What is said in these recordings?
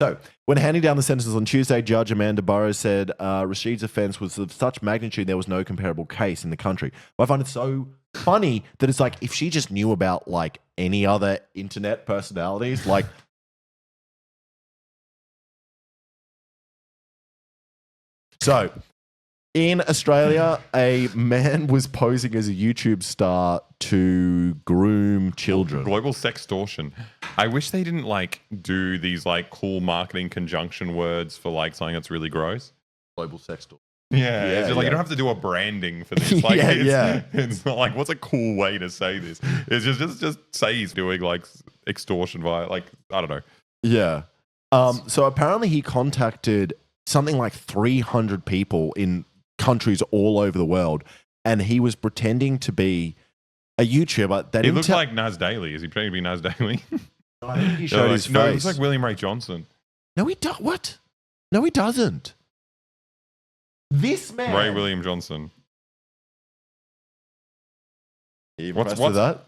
So, when handing down the sentences on Tuesday, Judge Amanda Burrows said Rashid's offence was of such magnitude there was no comparable case in the country. But I find it so funny that it's like if she just knew about like any other internet personalities, like. So, in Australia, a man was posing as a YouTube star to groom children. Global sextortion. I wish they didn't like do these like cool marketing conjunction words for like something that's really gross. Global sextortion. Yeah, it's just like you don't have to do a branding for this. Like, it's not like what's a cool way to say this? It's just say he's doing like extortion via like I don't know. Yeah. So apparently he contacted something like 300 people in countries all over the world, and he was pretending to be a YouTuber. He looks like Nas Daily. Is he pretending to be Nas Daily? I think he showed his face. No, he looks like William Ray Johnson. No, he does. What? No, he doesn't. This man, Ray William Johnson. What's that?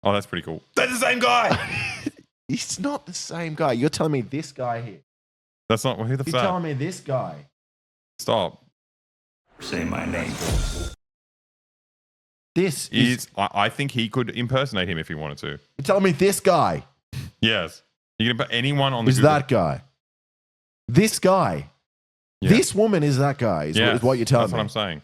Oh, that's pretty cool. That's the same guy. He's not the same guy. You're telling me this guy here. That's not who the fuck. You're telling me this guy. Stop. Say my name. This is. I think he could impersonate him if he wanted to. You're telling me this guy. Yes. You can put anyone on the Is Google. that guy. This guy. Yeah. This woman is that guy, is what you're telling me. That's what I'm saying.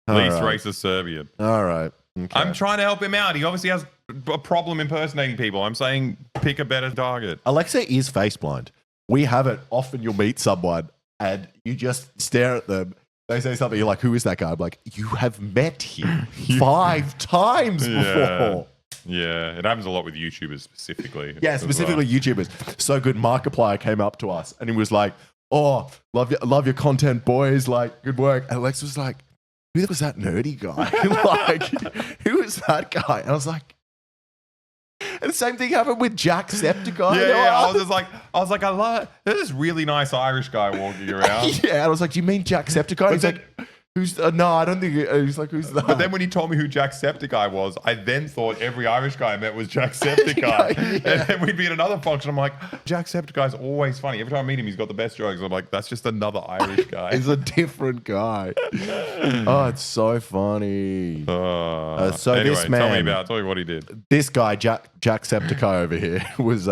All Least right. racist Serbian. All right. Okay. I'm trying to help him out. He obviously has a problem impersonating people. I'm saying pick a better target. Alexa is face blind. We have it. Often you'll meet someone and you just stare at them. They say something. You're like, who is that guy? I'm like, you have met him 5 times before. Yeah, it happens a lot with YouTubers specifically. Yeah, specifically YouTubers. So good. Markiplier came up to us and he was like, oh, love your content, boys. Like, good work. And Alexa was like, who was that nerdy guy? Like, who was that guy? And I was like, and the same thing happened with Jacksepticeye. Yeah, I was like, I love there's this really nice Irish guy walking around. Yeah, and I was like, do you mean Jacksepticeye? He's like, who's? No, I don't think. He's like, who's that? But then when he told me who Jacksepticeye was, I then thought every Irish guy I met was Jacksepticeye. And then we'd be at another function. I'm like, Jacksepticeye's always funny. Every time I meet him, he's got the best jokes. I'm like, that's just another Irish guy. He's a different guy. Oh, it's so funny. So anyway, this man, tell me what he did. This guy, Jacksepticeye over here, was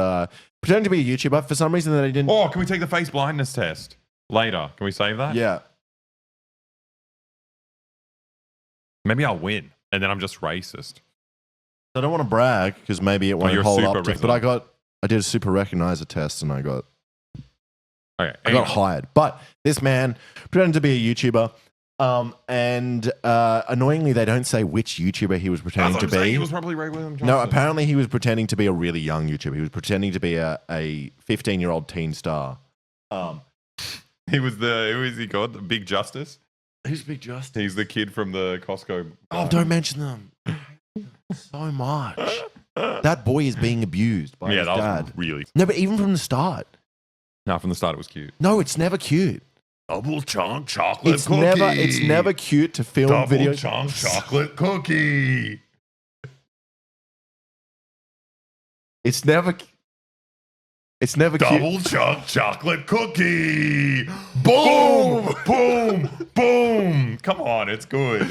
pretending to be a YouTuber for some reason that he didn't. Oh, can we take the face blindness test later? Can we save that? Yeah. Maybe I'll win, and then I'm just racist. I don't want to brag because maybe it won't hold up to. Resident. But I did a super recognizer test and I got hired. But this man pretended to be a YouTuber, and annoyingly, they don't say which YouTuber he was pretending to be. He was probably Ray William Johnson. No, apparently he was pretending to be a really young YouTuber. He was pretending to be a 15-year-old teen star. He was who is he called? The Big Justice. Who's Big Justice? He's the kid from the Costco. Oh, don't mention them. So much. That boy is being abused by his dad. Was really. No, but even from the start. No, from the start it was cute. No, it's never cute. Double chunk chocolate It's cookie. It's never cute to film videos. Double chunk chocolate cookie. It's never cute. Double chunk chocolate cookie. Boom! Boom! Boom! Come on, it's good.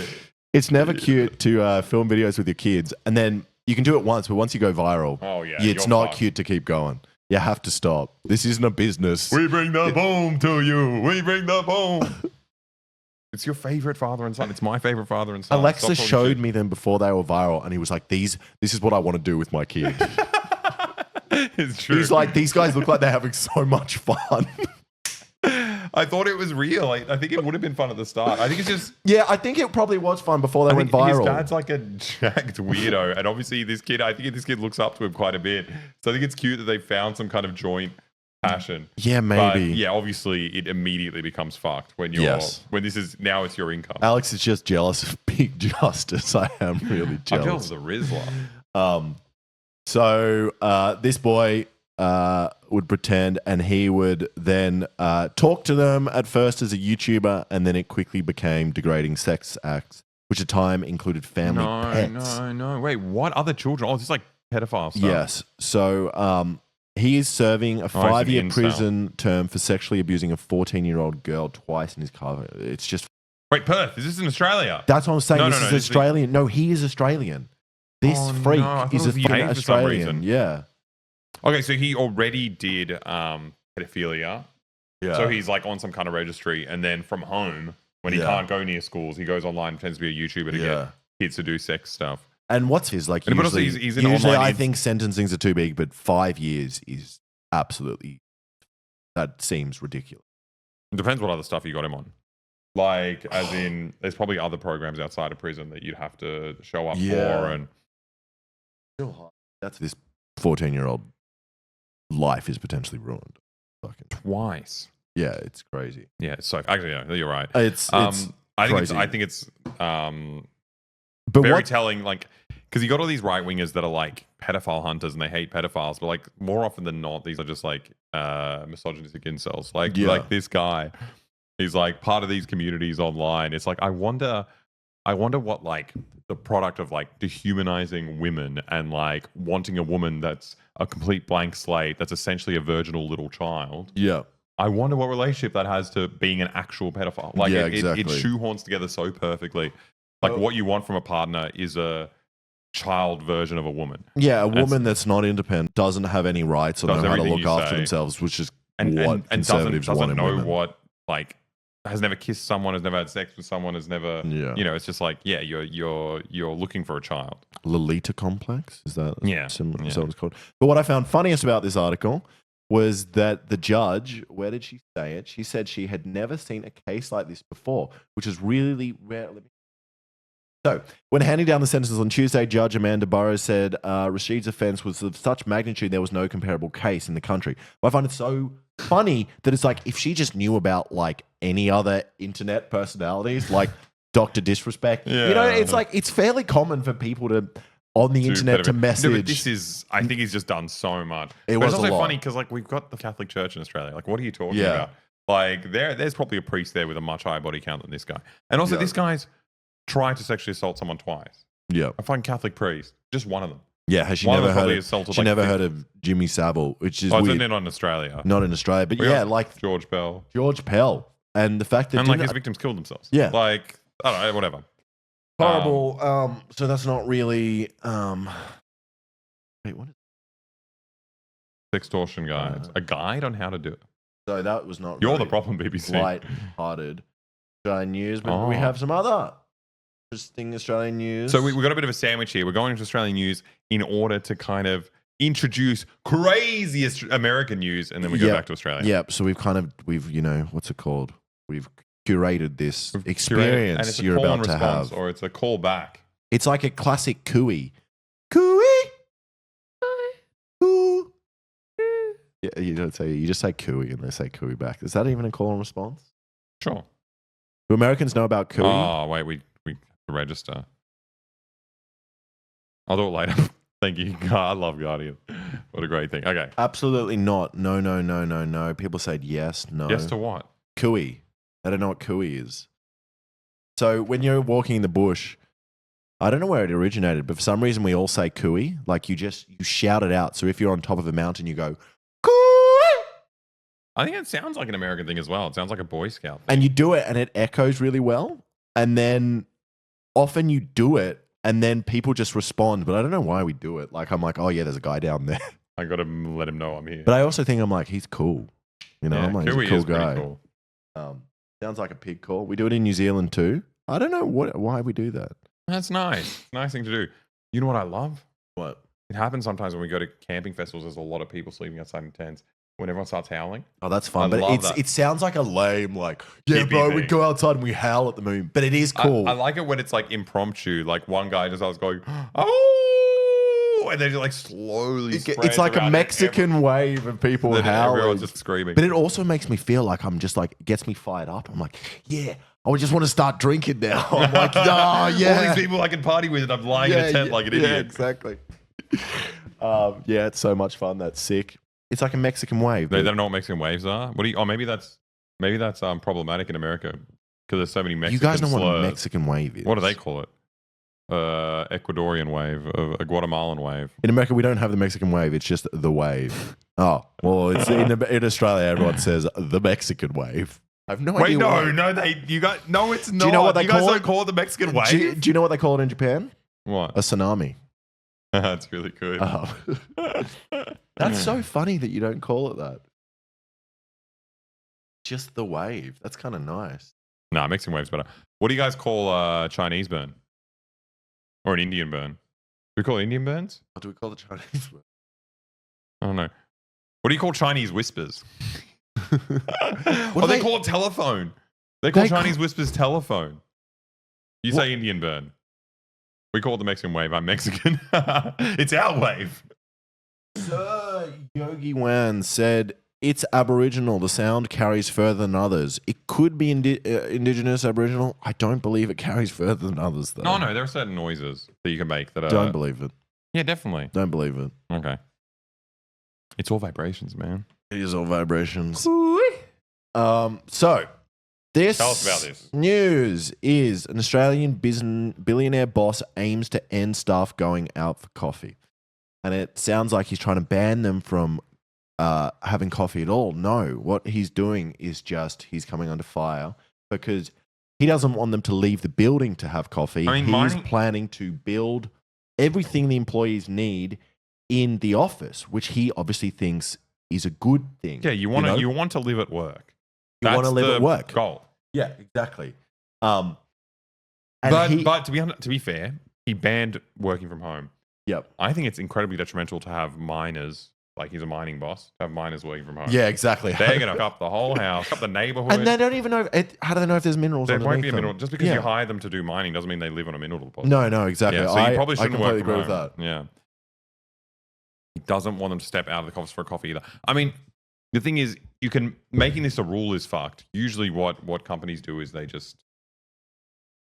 It's never cute to film videos with your kids, and then you can do it once, but once you go viral, it's not cute to keep going. You have to stop. This isn't a business. We bring the boom to you. We bring the boom. It's your favorite father and son. It's my favorite father and son. Alexa showed me them before they were viral, and he was like, this is what I want to do with my kid. It's true. He's like, these guys look like they're having so much fun. I thought it was real. I think it would have been fun at the start. I think it's just... Yeah, I think it probably was fun before they went viral. His dad's like a jacked weirdo. And obviously I think this kid looks up to him quite a bit. So I think it's cute that they found some kind of joint passion. Yeah, maybe. But yeah, obviously it immediately becomes fucked when when this is, now it's your income. Alex is just jealous of Big Justice. I am really jealous. I'm jealous of the Rizzler. So this boy would pretend, and he would then talk to them at first as a YouTuber, and then it quickly became degrading sex acts, which at the time included family pets. No. Wait, what? Other children? Oh, it's like pedophile stuff. Yes. So He is serving a an 5-year incel. prison term for sexually abusing a 14-year-old girl twice in his car. It's just Wait, Perth, is this in Australia? that's what I'm saying. No, This no, is no, Australian. No, he is Australian. This Oh, freak no, I thought is it was a UK fucking for some Australian. reason. Yeah. Okay, so he already did pedophilia. Yeah. So he's like on some kind of registry, and then from home, when he Yeah. can't go near schools, he goes online, pretends to be a YouTuber to Yeah. get kids to do sex stuff. And what's his like? And but also Usually, he's in usually online I ins- think sentencings are too big, but 5 years is absolutely. That seems ridiculous. It depends what other stuff you got him on. Like, as in, there's probably other programs outside of prison that you'd have to show up Yeah. for. And That's this 14-year-old life is potentially ruined. Fucking twice. yeah, it's crazy. Yeah, so actually, yeah, you're right. It's I think crazy. it's but very what? telling, like, because you got all these right wingers that are like pedophile hunters and they hate pedophiles, but like more often than not, these are just like misogynistic incels. Like, Yeah. like this guy, he's like part of these communities online. It's like I wonder what like the product of like dehumanizing women and like wanting a woman that's a complete blank slate, that's essentially a virginal little child. Yeah, I wonder what relationship that has to being an actual pedophile. Like Yeah, it exactly. shoehorns together so perfectly. Like what you want from a partner is a child version of a woman. yeah. A woman that's not independent doesn't have any rights or know Does how to everything look you after say. themselves, which is And what and conservatives want doesn't in know women. what, like, has never kissed someone, has never had sex with someone, has never Yeah. you know, it's just like, yeah, you're looking for a child. Lolita complex, is that Yeah, similar? yeah. Is that what it's called? But what I found funniest about this article was that the judge, where did she say it? She said she had never seen a case like this before, which is really rare. So, when handing down the sentences on Tuesday, Judge Amanda Burrows said Rashid's offense was of such magnitude there was no comparable case in the country. But I find it so funny that it's like if she just knew about like any other internet personalities, like Dr. Disrespect, you know, Yeah. it's like it's fairly common for people to on the internet to message. No, but this is, I think he's just done so much. It But was it's a also lot. funny because like we've got the Catholic Church in Australia. Like, what are you talking Yeah. about? Like, there's probably a priest there with a much higher body count than this guy. And also, Yeah. this guy's tried to sexually assault someone twice. Yeah. A fucking Catholic priest, just one of them. Yeah, has she One of never them heard probably of, assaulted, she like, never 50 heard of Jimmy Savile, which is Oh, it's weird. not in Australia. Not in Australia, but We yeah, got like George Bell. George Pell. And the fact that And like didn't- his victims killed themselves. Yeah. Like, I don't know, whatever. horrible. So that's not really wait, what is Sextortion guides. A guide on how to do it. so that was not You're really the problem, BBC. light-hearted Australian news, but we Oh. have some other interesting Australian news. So we got a bit of a sandwich here. We're going into Australian news in order to kind of introduce craziest American news, and then we go Yep. back to Australia. Yep, so we've you know, what's it called? We've curated this We've curated- experience and it's a you're call about and to response, have. or it's a call back. It's like a classic cooey. Cooey. Coo. Yeah, you don't say. You just say cooey, and they say cooey back. Is that even a call and response? Sure. Do Americans know about cooey? Oh wait, we have to register. I'll do it later. Thank you. God, I love Guardian. What a great thing. Okay. Absolutely not. No, no, no, no, no. People said yes, no. Yes to what? Cooey. I don't know what cooey is. So when you're walking in the bush, I don't know where it originated, but for some reason we all say cooey. Like you shout it out. So if you're on top of a mountain, you go cooey, I think it sounds like an American thing as well. It sounds like a Boy Scout thing. and you do it, and it echoes really well. And then often you do it, and then people just respond. But I don't know why we do it. Like I'm like, oh yeah, there's a guy down there. I got to let him know I'm here. But I also think I'm like, he's cool. You know, yeah, I'm like, Kiwi he's a is cool pretty guy. cool. Sounds like a pig call. We do it in New Zealand too. I don't know why we do that. That's nice. Nice thing to do. You know what I love? What? It happens sometimes when we go to camping festivals. There's a lot of people sleeping outside in tents. When everyone starts howling, Oh, that's fun. I But love that. it sounds like a lame, like, yeah, Hippie bro, we thing. go outside and we howl at the moon. But it is cool. I like it when it's like impromptu. Like one guy just starts going, oh, and then just like slowly. It's like a Mexican wave of people Then howling. everyone's just screaming. But it also makes me feel like I'm just like, it gets me fired up. I'm like, yeah, I just want to start drinking now. I'm like, oh, yeah. All these people I can party with, and I'm lying in a tent like an yeah, idiot. exactly. Yeah, it's so much fun. That's sick. It's like a Mexican wave. They but don't know what Mexican waves are. What do you? Oh, maybe that's problematic in America because there's so many Mexican you guys know what a slurs. Mexican wave is. What do they call it? Ecuadorian wave, a Guatemalan wave. In America, we don't have the Mexican wave. It's just the wave. Oh, well, it's in Australia, everyone says the Mexican wave. I have no Wait, idea. no, why. no, it's not. you know what they you guys call don't it? call it the Mexican wave? Do you know what they call it in Japan? What? A tsunami. That's really good. Oh. That's so funny that you don't call it that. Just the wave. That's kind of nice. Nah, Mexican wave's better. What do you guys call Chinese burn? Or an Indian burn? Do we call it Indian burns? What do we call the Chinese word? I don't know. What do you call Chinese whispers? What Or they do call it telephone. They call They Chinese whispers telephone. You What? say Indian burn. We call it the Mexican wave. I'm Mexican. It's our wave. Sir Yogi Wan said it's Aboriginal. The sound carries further than others. It could be indigenous Aboriginal. I don't believe it carries further than others, though. No, there are certain noises that you can make that are. Don't believe it. Yeah, definitely. Don't believe it. Okay. It's all vibrations, man. It is all vibrations. So this Tell us about this. news is an Australian billionaire boss aims to end staff going out for coffee. And it sounds like he's trying to ban them from having coffee at all. No, what he's doing is just he's coming under fire because he doesn't want them to leave the building to have coffee. I mean, he's planning to build everything the employees need in the office, which he obviously thinks is a good thing. Yeah, you want to live at work. You want to That's live the at work. Goal. Yeah, exactly. But he- to be fair, he banned working from home. Yep. I think it's incredibly detrimental to have miners, like he's a mining boss, to have miners working from home. Yeah, exactly. They're going to cup the whole house, cup the neighborhood. And they don't even know. How do they know if there's minerals? There underneath won't be a them? mineral. Just because Yeah. you hire them to do mining doesn't mean they live on a mineral deposit. No, exactly. Yeah, so you probably I shouldn't completely work from agree with home. that. Yeah. He doesn't want them to step out of the office for a coffee either. I mean, the thing is, making this a rule is fucked. Usually what companies do is they just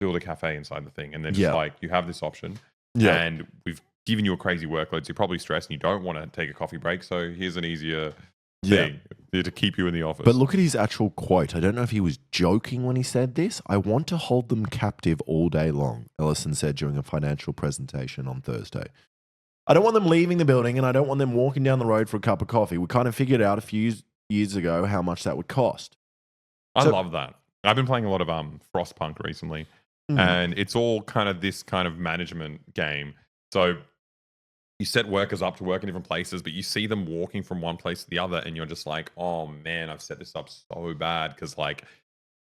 build a cafe inside the thing and then just like, you have this option. Yeah. And we've given you a crazy workload, so you're probably stressed and you don't want to take a coffee break. So here's an easier thing to keep you in the office. But look at his actual quote. I don't know if he was joking when he said this. I want to hold them captive all day long, Ellison said during a financial presentation on Thursday. I don't want them leaving the building and I don't want them walking down the road for a cup of coffee. We kind of figured out a few years ago how much that would cost. I love that. I've been playing a lot of Frostpunk recently, and it's all kind of this kind of management game. So you set workers up to work in different places, but you see them walking from one place to the other, and you're just like, oh man, I've set this up so bad because like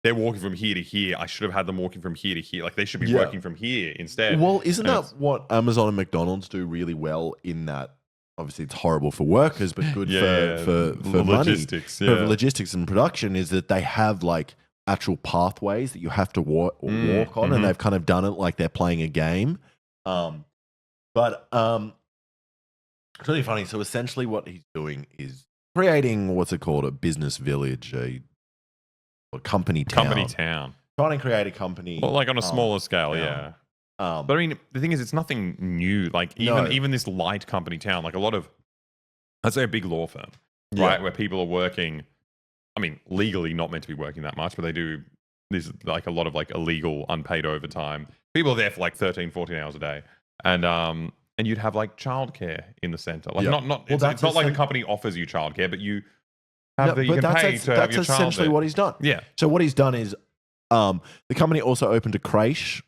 they're walking from here to here. I should have had them walking from here to here. Like they should be working from here instead. Well, isn't that what Amazon and McDonald's do really well in that? Obviously, it's horrible for workers, but good for logistics. money. For logistics and production is that they have like actual pathways that you have to walk on, and they've kind of done it like they're playing a game. But it's really funny. So essentially, what he's doing is creating what's it called, a business village, a company town. Trying to create a company, well, like on a smaller scale, yeah. But I mean, the thing is, it's nothing new. Like even this light company town, like a lot of, let's say a big law firm, right, where people are working. I mean, legally not meant to be working that much, but they do this like a lot of like illegal unpaid overtime. People are there for like 13, 14 hours a day, and you'd have like childcare in the center. Like it's not like the company offers you childcare, but you have you can pay to have your child. That's essentially what he's done. Yeah. So what he's done is, the company also opened a creche.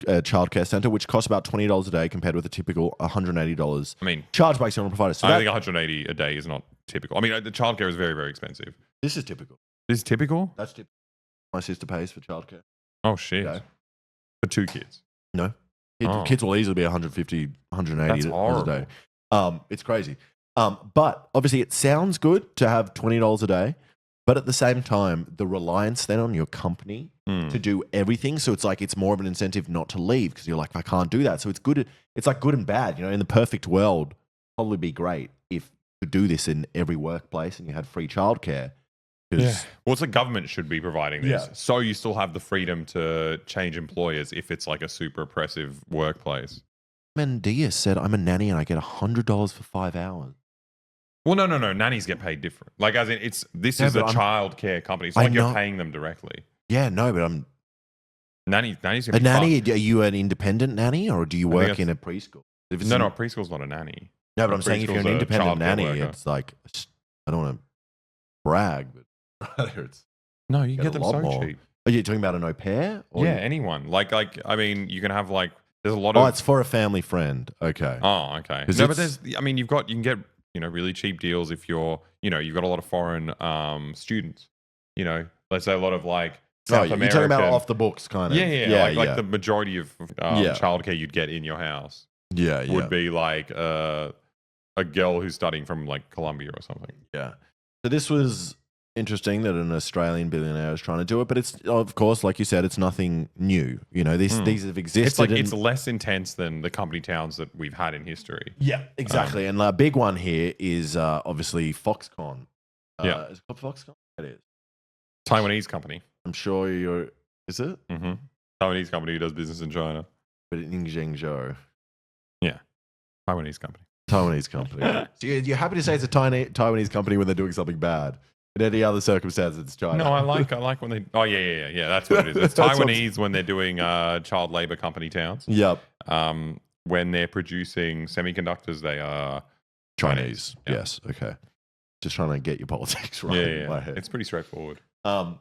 Childcare center, which costs about $20 a day compared with a typical $180. I mean, charged by external providers. So I think $180 a day is not typical. I mean, the childcare is very, very expensive. This is typical. This is typical? That's typical. My sister pays for childcare. Oh, shit. No. For 2 kids? No. Kids will easily be $150, $180 a day. It's crazy. But obviously, it sounds good to have $20 a day. But at the same time, the reliance then on your company to do everything. So it's like it's more of an incentive not to leave because you're like, I can't do that. So it's good. It's like good and bad. You know, in the perfect world, probably be great if you do this in every workplace and you had free childcare. Yeah. Well, it's the government should be providing this. Yeah. So you still have the freedom to change employers if it's like a super oppressive workplace. Mendia said, I'm a nanny and I get $100 for 5 hours. Well, no. Nannies get paid different. Like, as in, this is a childcare company. It's not like you're paying them directly. Yeah, no, but Nanny's gonna A be nanny? fun. Are you an independent nanny or do you I think work in a preschool? If it's No, preschool's not a nanny. No, but I'm saying if you're an preschool's a independent childcare nanny, worker. it's like, I don't want to brag, but it's No, you can Get get a them lot so more. cheap. Are you talking about an au pair? Or Yeah, anyone. Like I mean, you can have like there's a lot Oh, of it's for a family friend. Okay. Oh, okay. 'Cause No, but it's- there's I mean, you can get, really cheap deals if you're, you've got a lot of foreign students. Let's say a lot of like South You're American. talking about off the books kind of. Yeah, like the majority of Yeah. childcare you'd get in your house yeah, would be like a girl who's studying from like Colombia or something. Yeah. So this was interesting that an Australian billionaire is trying to do it, but it's, of course, like you said, it's nothing new. These have existed. It's like in- it's less intense than the company towns that we've had in history. Yeah, exactly. And a big one here is obviously Foxconn. Yeah. Is it called Foxconn? It is. Taiwanese company. I'm sure you're. Is it? Mm-hmm. Taiwanese company who does business in China. But in Zhengzhou. Taiwanese company. Taiwanese company. So you're happy to say it's a Taiwanese company when they're doing something bad. In any other circumstance, it's China. No, I like when they. Oh yeah. That's what it is. It's That's what- Taiwanese when they're doing child labor company towns. Yep. When they're producing semiconductors, they are Chinese. Yeah. Yes. Okay. Just trying to get your politics right in my head. It's pretty straightforward. Um,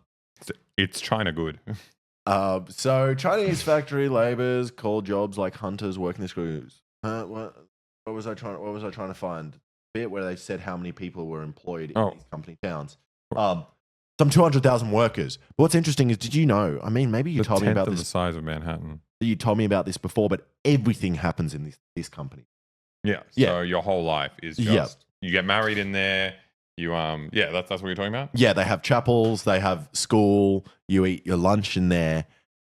It's China good. so Chinese factory laborers call jobs like hunters working the screws. What was I trying to find? Bit where they said how many people were employed in these company towns. Some 200,000 workers. But what's interesting is, did you know? I mean, maybe you told me about The this. size of Manhattan. You told me about this before, but everything happens in this company. Yeah. Yeah. So your whole life is just you get married in there. You that's what you're talking about. Yeah, they have chapels, they have school. You eat your lunch in there,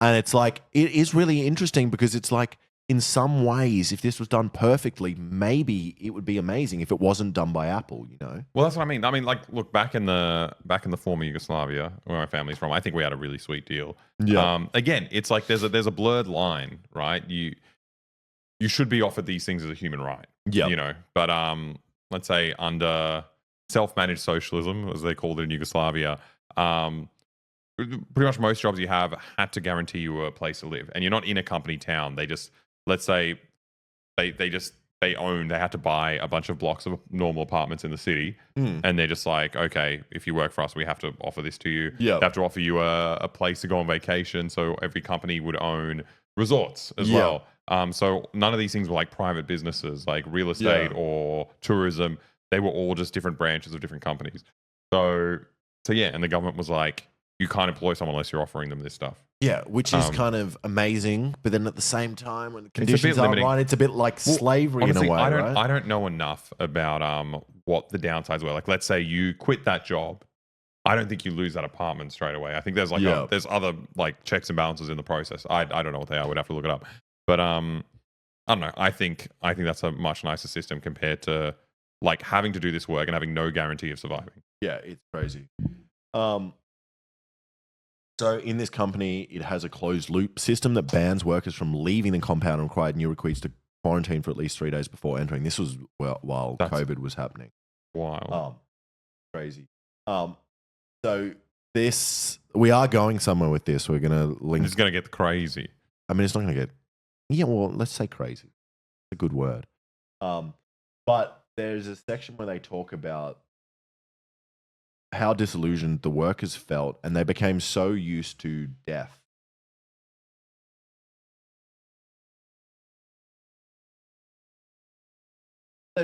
and it's like it is really interesting because it's like, in some ways, if this was done perfectly, maybe it would be amazing if it wasn't done by Apple, Well, that's what I mean. I mean, like, look back in the former Yugoslavia, where my family's from. I think we had a really sweet deal. Yeah. Again, it's like there's a blurred line, right? You should be offered these things as a human right. Yeah. But let's say under self-managed socialism, as they called it in Yugoslavia, pretty much most jobs you have had to guarantee you a place to live, and you're not in a company town. They just, let's say, they had to buy a bunch of blocks of normal apartments in the city, and they're just like, okay, if you work for us, we have to offer this to you. Yeah. We have to offer you a place to go on vacation. So every company would own resorts as Yeah. well. So none of these things were like private businesses, like real estate or tourism. They were all just different branches of different companies. So yeah, and the government was like, you can't employ someone unless you're offering them this stuff. Yeah, which is kind of amazing, but then at the same time, when the bit conditions are limiting. right, it's a bit like slavery Honestly, in a way, right? I don't know enough about what the downsides were. Like, let's say you quit that job. I don't think you lose that apartment straight away. I think there's like there's other like checks and balances in the process. I don't know what they are. We'd have to look it up. But I don't know. I think that's a much nicer system compared to like having to do this work and having no guarantee of surviving. Yeah, it's crazy. So in this company, it has a closed loop system that bans workers from leaving the compound and required new recruits to quarantine for at least 3 days before entering. This was while COVID was happening. Wow. Crazy. So we are going somewhere with this. We're going to link. It's going to get crazy. I mean, it's not going to get. Yeah, well, let's say crazy. It's a good word. But there's a section where they talk about how disillusioned the workers felt, and they became so used to death.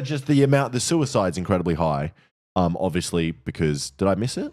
Just the suicide's incredibly high. Obviously, because did I miss it?